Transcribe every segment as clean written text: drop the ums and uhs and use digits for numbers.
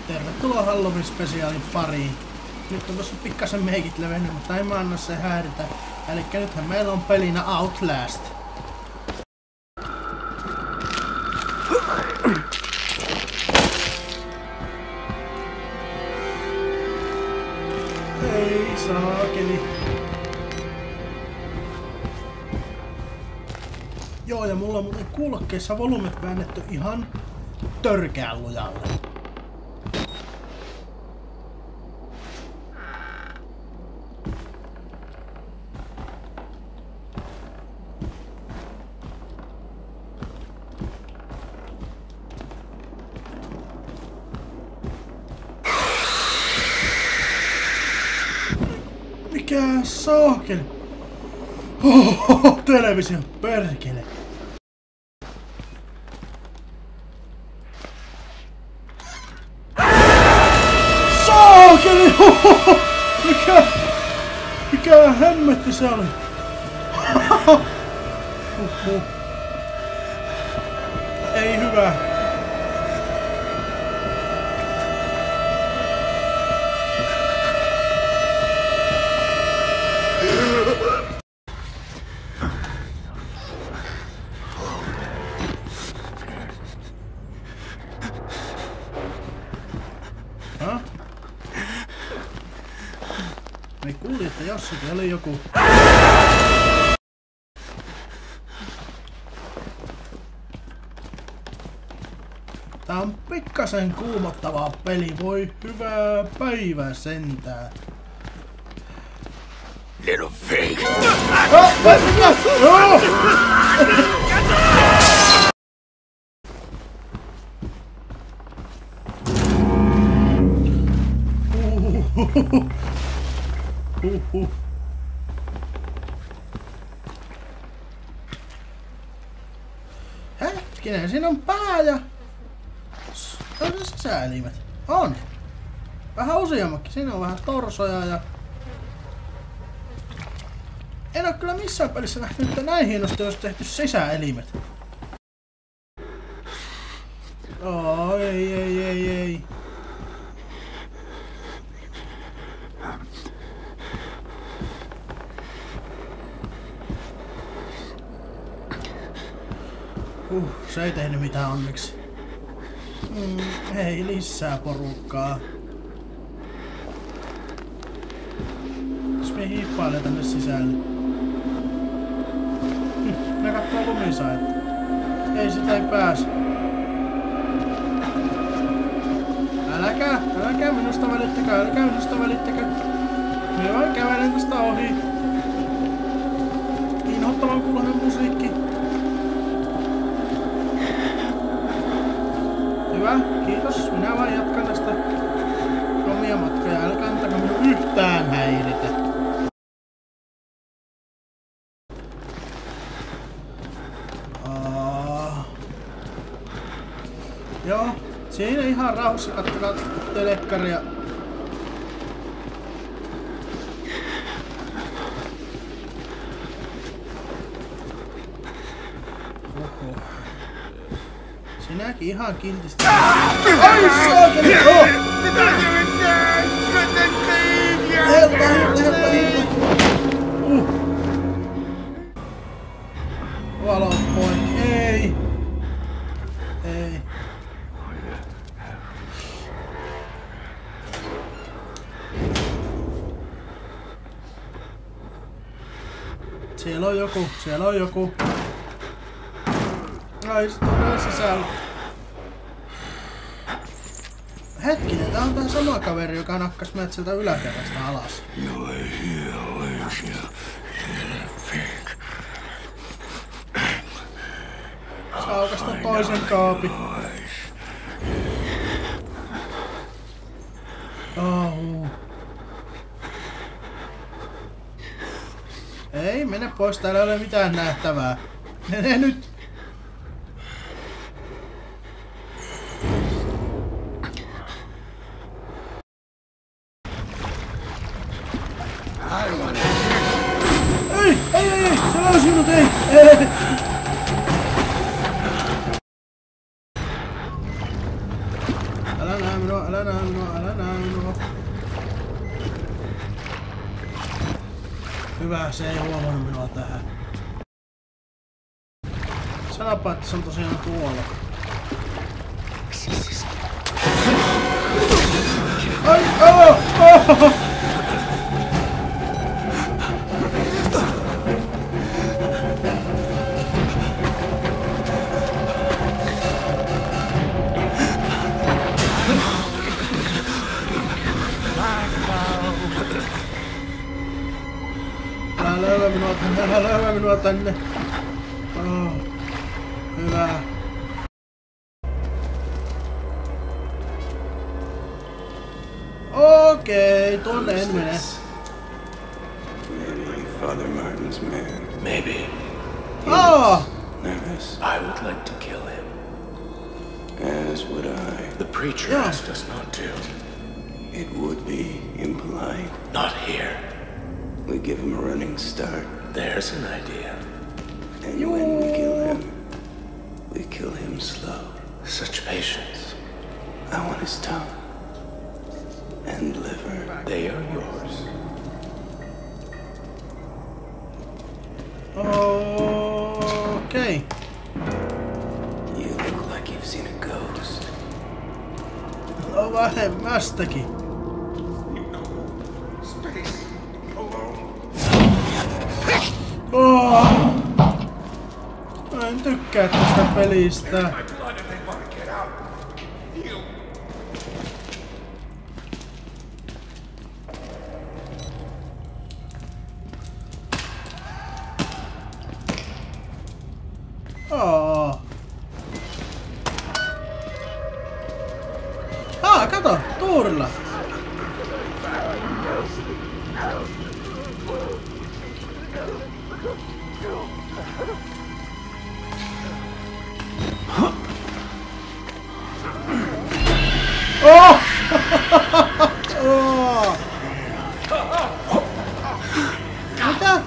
Tervetuloa Halloween-spesiaalin pariin. Nyt on tossa pikkasen meikit levennyt, mutta ei mä anna se häiritä. Elikkä nythän meillä on pelinä Outlast. Ei saakeli. Joo, ja mulla on muuten kuulokkeissa volyymet väännetty ihan törkeän lujalle. Mikä saakeli? Televisio, perkele. Saakeli! Mikä hemmetti se oli? Ei hyvä. Me kuulin, että jossakin oli joku. Tää on pikkasen kuumottava peli, voi hyvää päivää sentään. Little pig. Hetkinen, siinä on pää ja... On se sisäelimet. On! Vähän useammakin. Siinä on vähän torsoja ja... En oo kyllä missään pelissä nähnyt, että näin hienosti olisi tehty sisäelimet. Ei. Se ei tehnyt mitään onneksi. Hei, lisää porukkaa. Jos me hiippailee tänne sisälle. Ne kattoo lumisaetta. Ei, sitä ei pääse. Älkää minusta välittäkää. Me vain kävelen tästä ohi. Inhottavan kuuloinen musiikki. Hyvä, kiitos. Minä vaan jatkan tästä omia matkoja. Älkää antako minun yhtään häiritä. Joo, siinä ihan rauhassa katsokaa telekkaria. Sinäkin ihan kiltisti. Ai saakeli! Helppa. Valo pois. Ei. Siellä on joku. Ai, se tulee sisällä. Hetkinen, tää on tää sama kaveri, joka nakkas meidät sieltä yläkerrasta alas. Saa aukasta toisen kaapin. Ei, mene pois, täällä ei ole mitään nähtävää. Mene nyt! Ei! Se löysi minut, ei! Älä näe Sanoppa, että se on tosiaan tuolla. Ai, älä löyä minua tänne. Oh, hyvä. Okei, tuonne en mene. Maybe Father Martin's man. Maybe. Nervous. I would like to kill him. As would I. The preacher asked us not to. It would be impolite. Not here. We give him a running start. There's an idea. And when we kill him slow. Such patience. I want his tongue. And liver. They are yours. Okay. You look like you've seen a ghost. No vähemmästäkin. Mä en tykkää tästä pelistä. Kato, tuurilla. Oh! Oh! Mitä?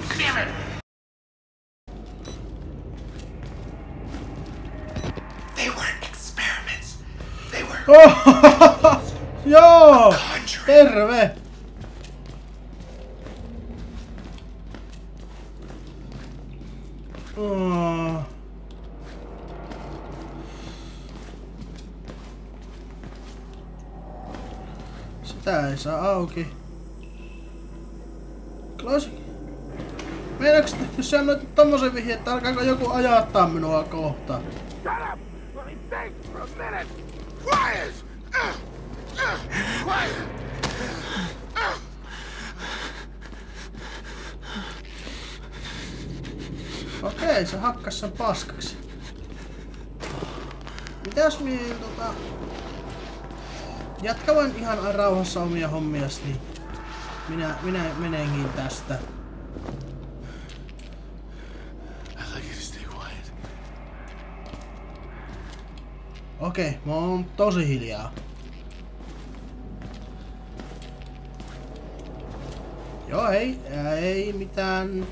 They weren't experiments. They were Joo! Terve! Sitä ei saa auki. Closing. Meinaatko, jos sä annoit tommosen vihjeen, että alkaako joku ajattaa minua kohtaan? Shut up! Let me think for a minute! Quiet! Quiet! Okei, se hakkas sen paskaksi. Mitäs jatkavan ihan rauhassa omia hommias, niin minä menenkin tästä. Okei, mä oon tosi hiljaa. Joo, ei mitään.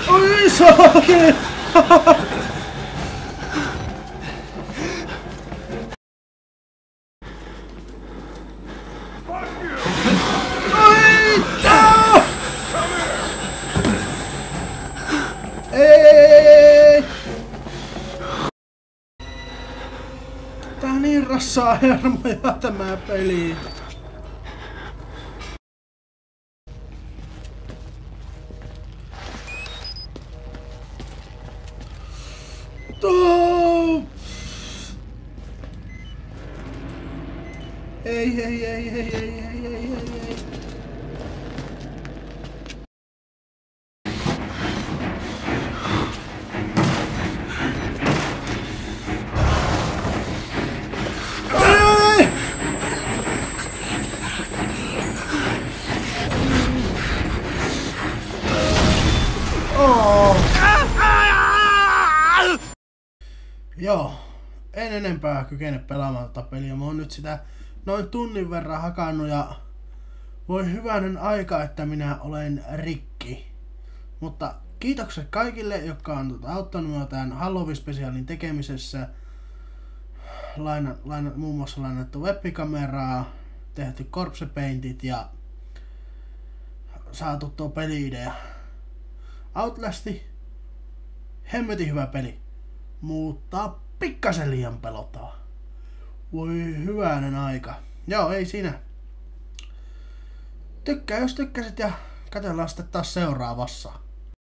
Oi, saakeli! Tää on niin rassaa hermoja tämä peli. Ei. Joo, en enempää kykene pelaamaan tätä peliä. Mä oon nyt sitä noin tunnin verran hakannut ja Voi hyvänen aika, että minä olen rikki. Mutta kiitokset kaikille, jotka on auttanut minua tämän Halloween-spesiaalin tekemisessä. Muun muassa lainattu webikameraa, tehty corpse paintit ja saatu tuo peli-idea. Outlasti, hemmetin hyvä peli, mutta pikkasen liian pelottava. Voi hyvänen aika. Joo, ei siinä. Tykkää jos tykkäsit ja katsellaan sitten taas seuraavassa.